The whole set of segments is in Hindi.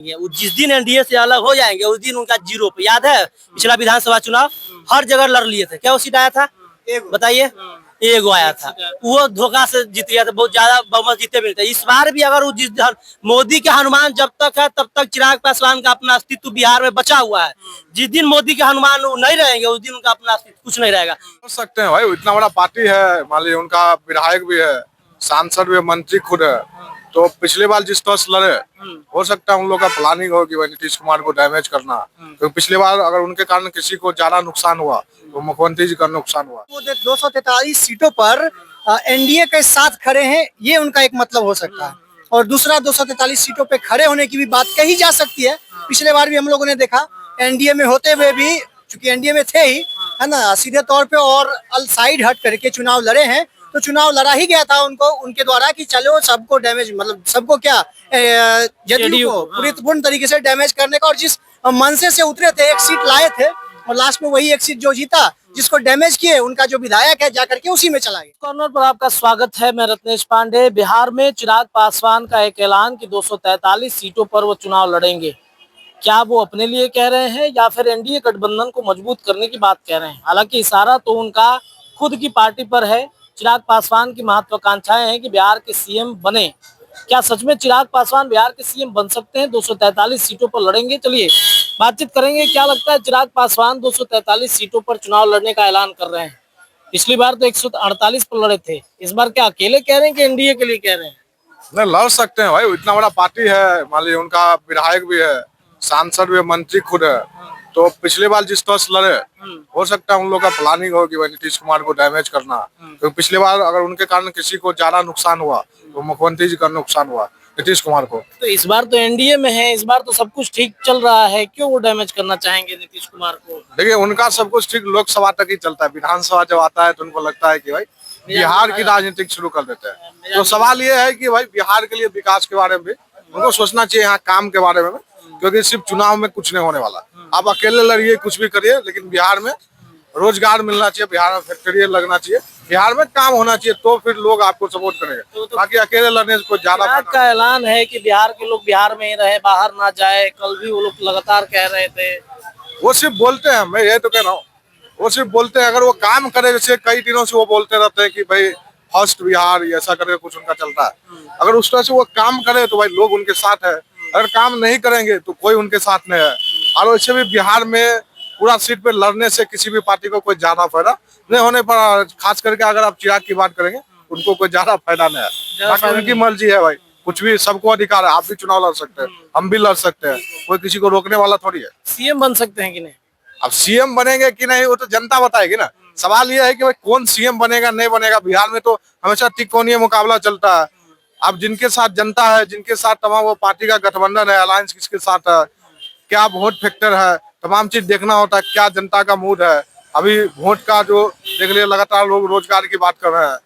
वो जिस दिन एनडीए से अलग हो जाएंगे उस दिन उनका जीरो पे। याद है पिछला विधानसभा चुनाव हर जगह लड़ लिए थे, क्या वो सीट आया था बताइए? एगो आया था, वो धोखा से जीत गया था, बहुत ज्यादा बहुमत जीते भी थे। इस बार भी अगर वो मोदी के हनुमान जब तक है तब तक चिराग पासवान का अपना अस्तित्व बिहार में बचा हुआ है। जिस दिन मोदी के हनुमान नहीं रहेंगे उस दिन उनका अपना अस्तित्व कुछ नहीं रहेगा। हो सकते हैं भाई, इतना बड़ा पार्टी है, मान लीजिए उनका विधायक भी है, सांसद भी है, मंत्री खुद है। तो पिछले बार जिस तरह से लड़े, हो सकता है उन लोग का प्लानिंग हो कि भाई नीतीश कुमार को डैमेज करना। तो पिछले बार अगर उनके कारण किसी को ज्यादा नुकसान हुआ तो मुख्यमंत्री जी का नुकसान हुआ। वो 243 सीटों पर एनडीए के साथ खड़े हैं, ये उनका एक मतलब हो सकता है। और दूसरा 243 सीटों पे खड़े होने की भी बात कही जा सकती है। पिछले बार भी हम लोगों ने देखा एनडीए में होते हुए भी, चूंकि एनडीए में थे ही, है ना, सीधे तौर पे और अल साइड हट करके चुनाव लड़े हैं। तो चुनाव लड़ा ही गया था उनको, उनके द्वारा कि चलो सबको डैमेज, मतलब सबको क्या, जदयू को पूर्ण तरीके से डैमेज करने का। और जिस मनसे से उतरे थे, एक सीट लाए थे और लास्ट में वही एक सीट जो जीता, जिसको डैमेज किए उनका जो विधायक है जाकर के उसी में चला गया। कॉर्नर पर आपका स्वागत है, मैं रत्नेश पांडे। बिहार में चिराग पासवान का एक ऐलान कि 243 सीटों पर वो चुनाव लड़ेंगे। क्या वो अपने लिए कह रहे हैं या फिर एनडीए गठबंधन को मजबूत करने की बात कह रहे हैं? हालांकि इशारा तो उनका खुद की पार्टी पर है। चिराग पासवान की महत्वाकांक्षाएं हैं कि बिहार के सीएम बने। क्या सच में चिराग पासवान बिहार के सीएम बन सकते हैं? 243 सीटों पर लड़ेंगे। चलिए बातचीत करेंगे। क्या लगता है चिराग पासवान 243 सीटों पर चुनाव लड़ने का ऐलान कर रहे हैं? पिछली बार तो 148 पर लड़े थे, इस बार क्या अकेले कह रहे हैं कि एनडीए के लिए कह रहे हैं? नहीं, लड़ सकते हैं भाई, इतना बड़ा पार्टी है, मान लीजिए उनका विधायक भी है, सांसद भी है, मंत्री खुद है। तो पिछले बार जिस तरह से लड़े, हो सकता है उन लोग का प्लानिंग हो कि भाई नीतीश कुमार को डैमेज करना। तो पिछले बार अगर उनके कारण किसी को ज्यादा नुकसान हुआ तो मुख्यमंत्री जी का नुकसान हुआ, नीतीश कुमार को। तो इस बार तो एनडीए में है, इस बार तो सब कुछ ठीक चल रहा है, क्यों वो डैमेज करना चाहेंगे नीतीश कुमार को? देखिए उनका सब कुछ ठीक लोकसभा तक ही चलता है, विधानसभा जब आता है तो उनको लगता है कि भाई बिहार की राजनीति शुरू कर देते हैं। तो सवाल ये है कि भाई बिहार के लिए विकास के बारे में भी उनको सोचना चाहिए, यहाँ काम के बारे में, क्योंकि सिर्फ चुनाव में कुछ नहीं होने वाला। आप अकेले लड़िए, कुछ भी करिए, लेकिन बिहार में रोजगार मिलना चाहिए, बिहार में फैक्ट्री लगना चाहिए, बिहार में काम होना चाहिए, तो फिर लोग आपको सपोर्ट करेंगे। बाकी अकेले लड़ने से कोई ज्यादा का ऐलान है कि बिहार के लोग बिहार में ही रहे, बाहर ना जाए। कल भी वो लोग लगातार कह रहे थे। वो सिर्फ बोलते हैं, मैं ये तो कह रहा हूँ, वो सिर्फ बोलते हैं। अगर वो काम करे, जैसे कई दिनों से वो बोलते रहते हैं कि भाई फर्स्ट बिहार, ऐसा करके कुछ उनका चलता है। अगर उस तरह से वो काम करे तो भाई लोग उनके साथ है। अगर काम नहीं करेंगे तो कोई उनके साथ नहीं है। और वैसे भी बिहार में पूरा सीट पे लड़ने से किसी भी पार्टी को कोई ज्यादा फायदा नहीं होने पर, खास करके अगर आप चिराग की बात करेंगे उनको कोई ज्यादा फायदा नहीं है। बाकी उनकी मर्जी है भाई, कुछ भी, सबको अधिकार है। आप भी चुनाव लड़ सकते हैं, हम भी लड़ सकते हैं, कोई किसी को रोकने वाला थोड़ी है। सीएम बन सकते हैं कि नहीं? अब सीएम बनेंगे कि नहीं वो तो जनता बताएगी ना। सवाल ये है कि भाई कौन सीएम बनेगा नहीं बनेगा। बिहार में तो हमेशा तिकोनीय मुकाबला चलता है। अब जिनके साथ जनता है, जिनके साथ तमाम वो पार्टी का गठबंधन है, अलायंस किसके साथ है, क्या वोट फैक्टर है, तमाम चीज देखना होता है, क्या जनता का मूड है। अभी वोट का जो देख लिया, लगातार लोग रोजगार की बात कर रहे हैं,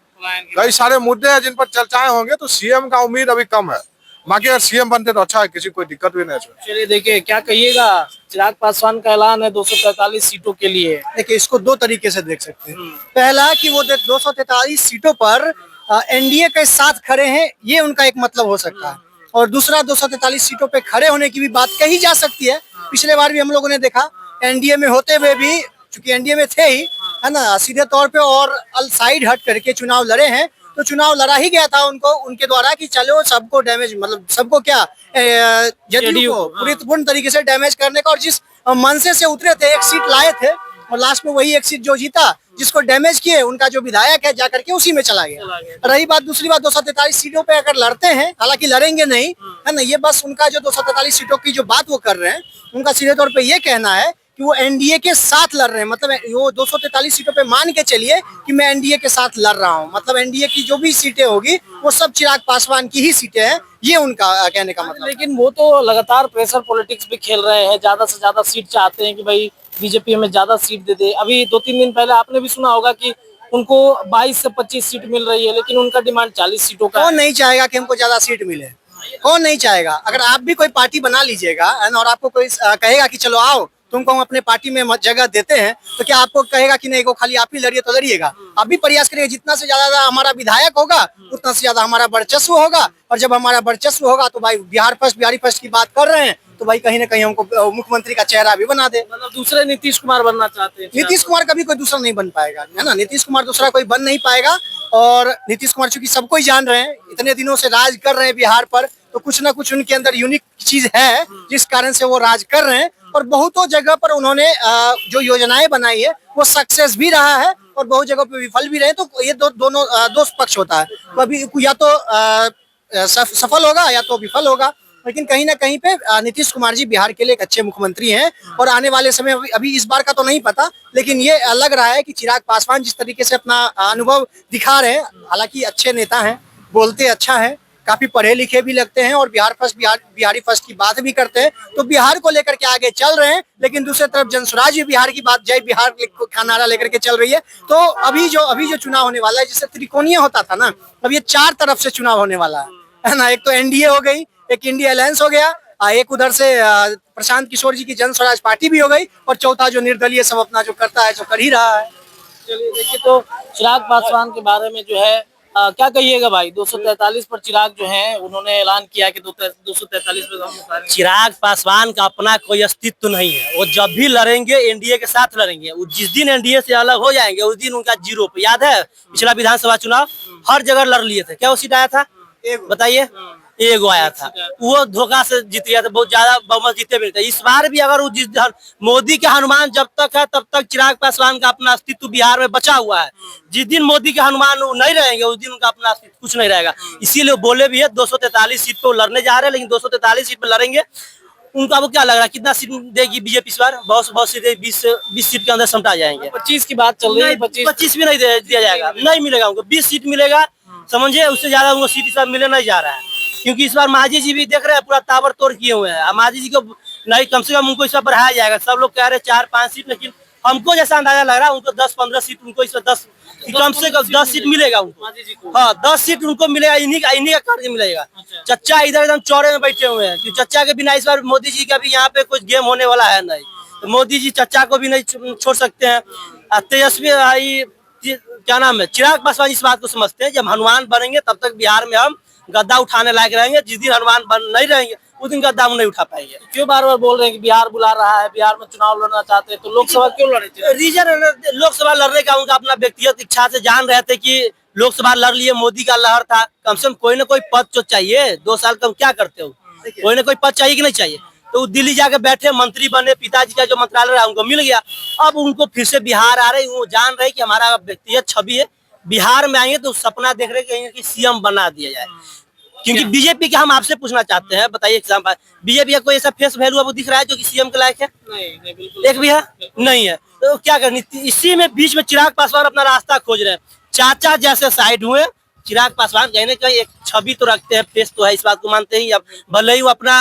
कई सारे मुद्दे हैं जिन पर चर्चाएं होंगे। तो सीएम का उम्मीद अभी कम है। बाकी अगर सीएम बनते तो अच्छा है, किसी कोई दिक्कत भी नहीं है। चलिए देखिए क्या कहिएगा, चिराग पासवान का ऐलान है 243 सीटों के लिए। देखिए इसको दो तरीके से देख सकते हैं। पहला कि वो 243 सीटों पर एनडीए के साथ खड़े हैं, ये उनका एक मतलब हो सकता है। और दूसरा 243 सीटों पे खड़े होने की भी बात कही जा सकती है। पिछले बार भी हम लोगों ने देखा एनडीए में होते हुए भी, चूंकि एनडीए में थे ही, है ना, सीधे तौर पे और अल साइड हट करके चुनाव लड़े हैं। तो चुनाव लड़ा ही गया था उनको, उनके द्वारा कि चलो सबको डैमेज, मतलब सबको क्या, जदयू को पूर्ण तरीके से डैमेज करने का। और जिस मनसे से उतरे थे, एक सीट लाए थे और लास्ट में वही एक सीट जो जीता, जिसको डैमेज किए उनका जो विधायक है जाकर के उसी में चला गया। रही बात दूसरी बात 243 सीटों पे अगर लड़ते हैं, हालांकि लड़ेंगे नहीं, है ना, ये बस उनका जो 243 सीटों की जो बात वो कर रहे हैं, उनका सीधे तौर पे ये कहना है कि वो एनडीए के साथ लड़ रहे हैं। मतलब वो 243 सीटों पे मान के चलिए कि मैं एनडीए के साथ लड़ रहा हूँ। मतलब एनडीए की जो भी सीटें होगी वो सब चिराग पासवान की ही सीटें हैं, ये उनका कहने का मतलब। लेकिन वो तो लगातार प्रेशर पॉलिटिक्स भी खेल रहे हैं, ज्यादा से ज्यादा सीट चाहते हैं कि भाई बीजेपी हमें ज्यादा सीट दे दे। अभी 2-3 दिन पहले आपने भी सुना होगा कि उनको 22 से 25 सीट मिल रही है, लेकिन उनका डिमांड 40 सीटों का है। कौन नहीं चाहेगा कि हमको ज्यादा सीट मिले? कौन नहीं चाहेगा? अगर आप भी कोई पार्टी बना लीजिएगा और आपको कोई कहेगा कि चलो आओ तुमको हम अपने पार्टी में जगह देते हैं, तो क्या आपको कहेगा कि नहीं को खाली आप ही लड़िए? तो लड़िएगा, आप भी प्रयास करिएगा। जितना से ज्यादा हमारा विधायक होगा उतना से ज्यादा हमारा वर्चस्व होगा। और जब हमारा वर्चस्व होगा तो भाई बिहार फर्स्ट, बिहारी फर्स्ट की बात कर रहे हैं तो भाई कहीं ना कहीं हमको मुख्यमंत्री का चेहरा भी बना दे। मतलब दूसरे नीतीश कुमार बनना चाहते हैं? नीतीश कुमार कभी कोई दूसरा नहीं बन पाएगा, है ना। नीतीश कुमार दूसरा कोई बन नहीं पाएगा। और नीतीश कुमार चूंकि सबको ही जान रहे हैं, इतने दिनों से राज कर रहे हैं बिहार पर, तो कुछ ना कुछ उनके अंदर यूनिक चीज है जिस कारण से वो राज कर रहे हैं। और बहुतों जगह पर उन्होंने जो योजनाएं बनाई है वो सक्सेस भी रहा है और बहुत जगह पे विफल भी रहे। तो ये दोनों दो पक्ष होता है, कभी या तो सफल होगा या तो विफल होगा। लेकिन कहीं ना कहीं पे नीतीश कुमार जी बिहार के लिए एक अच्छे मुख्यमंत्री हैं। और आने वाले समय अभी इस बार का तो नहीं पता, लेकिन ये लग रहा है कि चिराग पासवान जिस तरीके से अपना अनुभव दिखा रहे हैं, हालांकि अच्छे नेता हैं, बोलते अच्छा है, काफी पढ़े लिखे भी लगते हैं और बिहारी फर्स्ट की बात भी करते हैं, तो बिहार को लेकर के आगे चल रहे हैं। लेकिन दूसरी तरफ जनसुराज भी बिहार की बात, जय बिहार का नारा लेकर के चल रही है। तो अभी जो चुनाव होने वाला है, जैसे त्रिकोणीय होता था ना, अब ये 4 तरफ से चुनाव होने वाला है ना। एक तो एनडीए हो गई, एक इंडिया अलायंस हो गया, एक उधर से प्रशांत किशोर जी की जनसुराज पार्टी भी हो गई, और चौथा जो निर्दलीय सब अपना जो करता है, जो कर ही रहा है। चलिए देखिए, तो चिराग पासवान के बारे में जो है क्या कहिएगा भाई? 243 पर चिराग जो है उन्होंने ऐलान किया कि 243 पे हम उतारेंगे। चिराग पासवान का अपना कोई अस्तित्व नहीं है। वो जब भी लड़ेंगे एनडीए के साथ लड़ेंगे। वो जिस दिन एनडीए से अलग हो जाएंगे उस दिन उनका जीरो पे। याद है पिछला विधानसभा चुनाव हर जगह लड़ लिए थे, क्या वो सीट आया था बताइए? एगो आया था, वो धोखा से जीत गया था, बहुत ज्यादा बहुमत जीते भी थे। इस बार भी अगर मोदी के हनुमान जब तक है तब तक चिराग पासवान का अपना अस्तित्व बिहार में बचा हुआ है। जिस दिन मोदी के हनुमान नहीं रहेंगे उस दिन उनका अपना अस्तित्व कुछ नहीं रहेगा। इसीलिए बोले भी है 243 सीट पे लड़ने जा रहे हैं, लेकिन 243 सीट पे लड़ेंगे। उनका वो क्या लग रहा है कितना सीट देगी बीजेपी इस बार? बहुत सीटें 20 सीट के अंदर समटा जाएंगे। 25 की बात चल रही है। 25 भी नहीं दिया जाएगा, नहीं मिलेगा उनको। 20 सीट मिलेगा, समझिए, उससे ज्यादा उनको सीट इस बार मिलने नहीं जा रहा है। क्योंकि इस बार मांझी जी भी देख रहे हैं पूरा ताबड़तोड़ किए हुए हैं। मांझी जी को नहीं, कम से कम उनको इस बार बढ़ाया जाएगा। सब लोग कह रहे हैं 4-5 सीट, लेकिन हमको जैसा अंदाजा लग रहा है उनको 10-15 सीट, उनको इस बार 10 कम से कम 10 सीट मिलेगा उनको। हाँ, 10 सीट उनको मिलेगा, इन्हीं का कार्य मिलेगा। चच्चा इधर एकदम चौड़े में बैठे हुए हैं कि चच्चा के बिना इस बार मोदी जी का भी यहाँ पे कुछ गेम होने वाला है नहीं। तो मोदी जी चच्चा को भी नहीं छोड़ सकते हैं। तेजस्वी क्या नाम है, चिराग पासवान इस बात को समझते हैं जब हनुमान बनेंगे तब तक बिहार में हम गद्दा उठाने लायक रहेंगे। जिस दिन हनुमान बन नहीं रहेंगे उस दिन गद्दा हम नहीं उठा पाएंगे। क्यों बार बार बोल रहे हैं कि बिहार बुला रहा है, बिहार में चुनाव लड़ना चाहते हैं, तो लोकसभा क्यों लड़े? रीजन लोकसभा लड़ने का उनका अपना व्यक्तिगत इच्छा से जान रहे थे कि लोकसभा लड़ लिए, मोदी का लहर था, कम से कम कोई ना कोई पद तो चाहिए। 2 साल कम क्या करते हो, कोई ना कोई पद चाहिए कि नहीं चाहिए? तो दिल्ली जाके बैठे, मंत्री बने, पिताजी का जो मंत्रालय रहा उनको मिल गया। अब उनको फिर से बिहार आ रहे, वो जान रहे कि हमारा व्यक्तिगत छवि है, बिहार में आएंगे तो सपना देख रहे कहीं कि सीएम बना दिया जाए। क्योंकि बीजेपी के हम आपसे पूछना चाहते हैं, बताइए एग्जाम्पल, बीजेपी का कोई ऐसा फेस वैल्यू आपको दिख रहा है जो कि सीएम के लायक है? नहीं, बिल्कुल एक भी है नहीं है। तो क्या करनी, इसी में बीच में चिराग पासवान अपना रास्ता खोज रहे हैं। चाचा जैसे साइड हुए, चिराग पासवान कहीं ना कहीं एक छवि तो रखते हैं, फेस तो है, इस बात को मानते हैं। अब भले ही वो अपना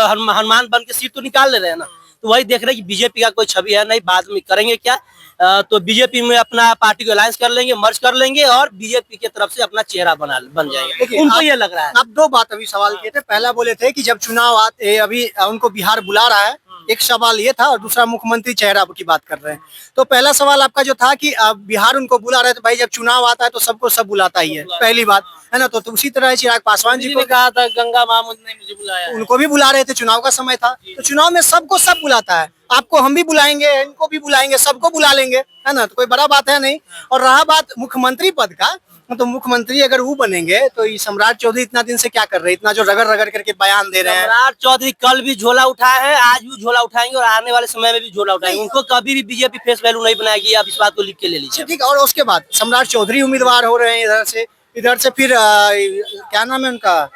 हनुमान बन के सीट तो निकाल ले रहे हैं ना, तो वही देख रहे हैं कि बीजेपी का कोई छवि है नहीं, बाद में करेंगे क्या। तो बीजेपी में अपना पार्टी को अलायंस कर लेंगे, मर्ज कर लेंगे और बीजेपी की तरफ से अपना चेहरा बन जाएगा। उनको ये लग रहा है। आप 2 बात अभी सवाल किए थे। पहला बोले थे कि जब चुनाव आते, अभी उनको बिहार बुला रहा है, एक सवाल ये था, और दूसरा मुख्यमंत्री चेहरा की बात कर रहे हैं। तो पहला सवाल आपका जो था कि बिहार उनको बुला रहे, तो भाई जब चुनाव आता है तो सबको सब बुलाता ही है, पहली बात है ना। तो उसी तरह चिराग पासवान जी को कहा था, गंगा महमूद ने मुझे बुलाया, उनको भी बुला रहे थे, चुनाव का समय था। तो चुनाव में सबको सब बुलाता है, आपको हम भी बुलाएंगे, इनको भी बुलाएंगे, सबको बुला लेंगे, है ना। तो कोई बड़ा बात है नहीं। और रहा बात मुख्यमंत्री पद का, तो मुख्यमंत्री अगर वो बनेंगे तो ये सम्राट चौधरी इतना दिन से क्या कर रहे हैं, इतना जो रगड़ करके बयान दे रहे हैं। सम्राट चौधरी कल भी झोला उठाए हैं, आज भी झोला उठाएंगे और आने वाले समय में भी झोला उठाएंगे। उनको कभी भी बीजेपी फेस वैल्यू नहीं बनाएगी, आप इस बात को लिख के ले लीजिए। ठीक है। और उसके बाद सम्राट चौधरी उम्मीदवार हो रहे हैं इधर से फिर क्या नाम है उनका,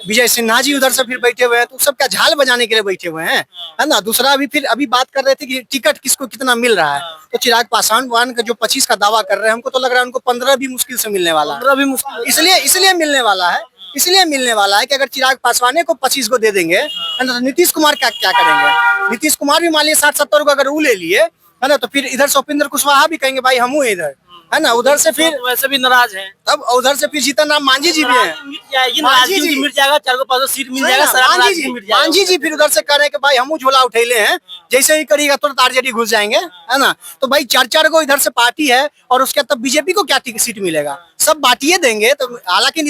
विजय सिन्हा जी उधर से फिर बैठे हुए हैं। तो सबका झाल बजाने के लिए बैठे हुए हैं, है ना। दूसरा अभी बात कर रहे थे कि टिकट किसको कितना मिल रहा है। तो चिराग पासवान का जो 25 का दावा कर रहे हैं, हमको तो लग रहा है उनको 15 भी मुश्किल से मिलने वाला है। 15 भी मुश्किल, इसलिए मिलने वाला है कि अगर चिराग पासवान को 25 को दे देंगे, है ना, तो नीतीश कुमार क्या करेंगे? नीतीश कुमार भी मान लिया 60-70 को अगर वो ले लिए, है ना, तो फिर इधर से उपेंद्र कुशवाहा भी कहेंगे भाई हम इधर है ना। उधर से फिर तो वैसे भी नाराज हैं। तब उधर से फिर जीतन राम मांझी जी भी हैं। मिट जाएगी, मांझी नाराजगी जी। उनकी मिट जाएगा, 4-5 सीट मिल जाएगा, सारा मांझी नाराजगी जी मिट जाएगा। मांझी जी फिर उधर से कह रहे हैं कि भाई हम झोला उठेले हैं, जैसे ही करिएगा तुरंत आरजेडी घुस जाएंगे, है ना। तो भाई 4-4 को इधर से पार्टी है और उसके तब बीजेपी को क्या सीट मिलेगा, सब बांटिए देंगे। तो हालांकि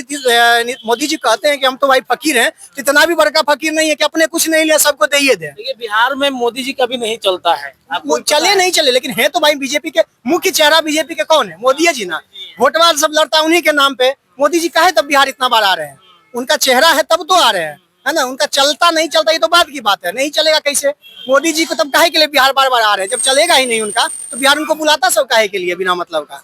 मोदी जी कहते हैं कि हम तो भाई फकीर हैं, तो इतना भी बड़का फकीर नहीं है कि अपने कुछ नहीं लिया सबको दे दे। देखिए बिहार में मोदी जी कभी नहीं चलता है, आपको वो पता चले है? नहीं चले, लेकिन है तो भाई बीजेपी के मुख्य चेहरा। बीजेपी के कौन है? मोदी जी ना। वोटवाद सब लड़ता है उन्हीं के नाम पे। मोदी जी काहे तब बिहार इतना बार आ रहे हैं? उनका चेहरा है तब तो आ रहे हैं, है ना। उनका चलता नहीं चलता ये तो बात की बात है, नहीं चलेगा कैसे? मोदी जी को तब काहे के लिए बिहार बार बार आ रहे हैं? जब चलेगा ही नहीं उनका तो बिहार उनको बुलाता सब काहे के लिए बिना मतलब का?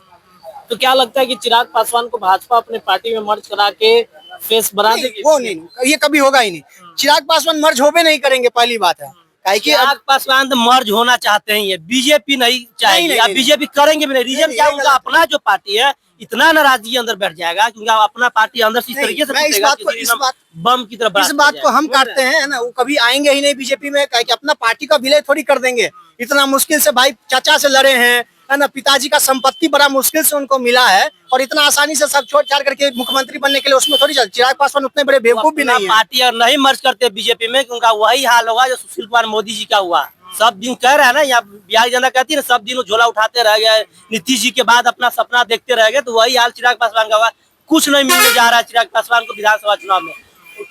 तो क्या लगता है कि चिराग पासवान को भाजपा अपने पार्टी में मर्ज करा के फेस बना देगी? वो नहीं, ये कभी होगा ही नहीं। चिराग पासवान मर्ज होबे नहीं करेंगे, पहली बात है। काहे कि चिराग पासवान तो मर्ज होना चाहते हैं, ये बीजेपी नहीं चाहेगी। नहीं, अब नहीं, बीजेपी करेंगे भी नहीं। रीजन नहीं, क्या, ये उनका अपना जो पार्टी है इतना नाराजगी अंदर बैठ जाएगा क्योंकि अपना पार्टी अंदर से इस नहीं, तरीके से मैं इस टूटेगा बात को- कि इस बात- बम की तरफ इस बात को हम काटते हैं, है ना। वो कभी आएंगे ही नहीं बीजेपी में, काहे कि अपना पार्टी का विलय थोड़ी कर देंगे। इतना मुश्किल से भाई चाचा से लड़े हैं, है ना। पिताजी का संपत्ति बड़ा मुश्किल से उनको मिला है और इतना आसानी से सब छोड़ छाड़ करके मुख्यमंत्री बनने के लिए उसमें थोड़ी चल। चिराग पासवान उतने बड़े बेवकूफ भी नहीं है। पार्टी अगर नहीं मर्ज करते बीजेपी में, उनका वही हाल होगा जो सुशील कुमार मोदी जी का हुआ। सब दिन कह रहे हैं ना, यहाँ बिहार जनता कहती है ना, सब दिन वो झोला उठाते रह गए, नीतीश जी के बाद अपना सपना देखते रह गए। तो वही हाल चिराग पासवान का हुआ। कुछ नहीं मिलने जा रहा है चिराग पासवान को विधानसभा चुनाव में।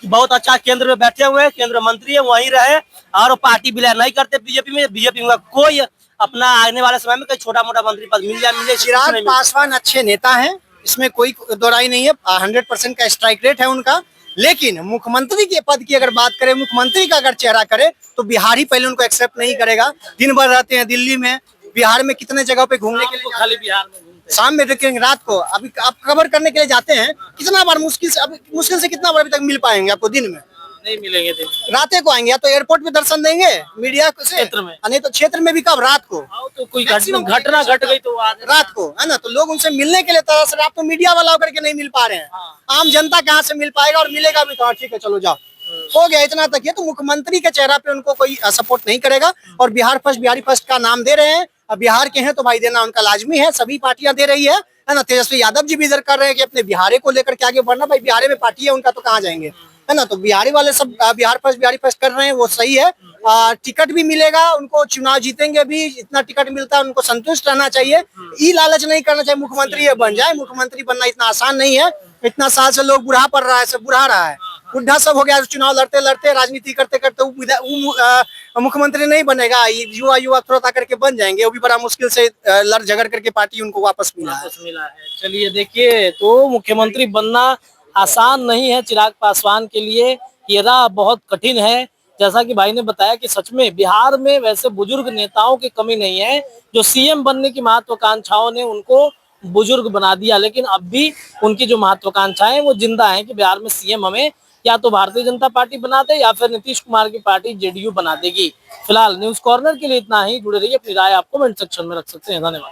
बहुत अच्छा केंद्र में बैठे हुए हैं, केंद्र मंत्री है, वहीं रहे और वो पार्टी विलय नहीं करते बीजेपी में। बीजेपी में कोई अपना आने वाले समय में कोई छोटा मोटा मंत्री पद मिल जाए, चिराग पासवान अच्छे नेता हैं, इसमें कोई दोराई नहीं है। 100% का स्ट्राइक रेट है उनका। लेकिन मुख्यमंत्री के पद की अगर बात करें, मुख्यमंत्री का अगर चेहरा करे तो बिहार ही पहले उनको एक्सेप्ट नहीं करेगा। दिन भर रहते हैं दिल्ली में, बिहार में कितने जगह पे घूमने के लिए खाली बिहार में घूमते हैं। शाम में देखेंगे, रात को अभी आप कवर करने के लिए जाते हैं, कितना बार मुश्किल से कितना बार अभी तक मिल पाएंगे आपको? दिन में नहीं मिलेंगे दिन। रातें को आएंगे, या तो एयरपोर्ट पे दर्शन देंगे मीडिया से, क्षेत्र में। नहीं तो क्षेत्र में भी कब? रात को। आओ तो कोई Maximum घटना घट गई तो आ जाए। रात को, है ना। तो लोग उनसे मिलने के लिए तरस रहे। आप तो मीडिया वाला होकर के नहीं मिल पा रहे हैं, आम जनता कहाँ से मिल पाएगा? और मिलेगा भी तो हाँ ठीक है चलो जाओ, हो गया इतना तक। ये तो मुख्यमंत्री के चेहरा पे उनको कोई सपोर्ट नहीं करेगा। और बिहार फर्स्ट, बिहारी फर्स्ट का नाम दे रहे हैं। अब बिहार के हैं तो भाई देना उनका लाजमी है, सभी पार्टियां दे रही है ना। तेजस्वी यादव जी भी इधर कर रहे हैं कि अपने बिहारे को लेकर के आगे बढ़ना। भाई बिहारे में पार्टी है उनका तो कहाँ जाएंगे, है ना। तो बिहारी वाले सब बिहार फर्स्ट, बिहारी फर्स्ट कर रहे हैं, वो सही है। टिकट भी मिलेगा उनको, चुनाव जीतेंगे भी, इतना टिकट मिलता है उनको संतुष्ट रहना चाहिए। ई लालच नहीं करना चाहिए मुख्यमंत्री ये बन जाए। मुख्यमंत्री बनना इतना आसान नहीं है। इतना साल से लोग बुढ़ा पड़ रहा है, सब बुढ़ा रहा है, बुढ़ा सब हो गया। चुनाव लड़ते लड़ते, राजनीति करते करते वो मुख्यमंत्री नहीं बनेगा। युवा थोड़ा करके बन जाएंगे, वो भी बड़ा मुश्किल से लड़ झगड़ करके पार्टी उनको वापस मिला है। वापस मिला है। चलिए देखिए, तो मुख्यमंत्री बनना आसान नहीं है चिराग पासवान के लिए, ये राह बहुत कठिन है। जैसा कि भाई ने बताया कि सच में बिहार में वैसे बुजुर्ग नेताओं की कमी नहीं है। जो सीएम बनने की महत्वाकांक्षाओं ने उनको बुजुर्ग बना दिया, लेकिन अब भी उनकी जो महत्वाकांक्षाएं वो जिंदा हैं कि बिहार में सीएम हमें या तो भारतीय जनता पार्टी बना दे या फिर नीतीश कुमार की पार्टी जेडीयू बना देगी। फिलहाल न्यूज कॉर्नर के लिए इतना ही। जुड़े रहिए, अपनी राय आप कमेंट सेक्शन में रख सकते हैं। धन्यवाद।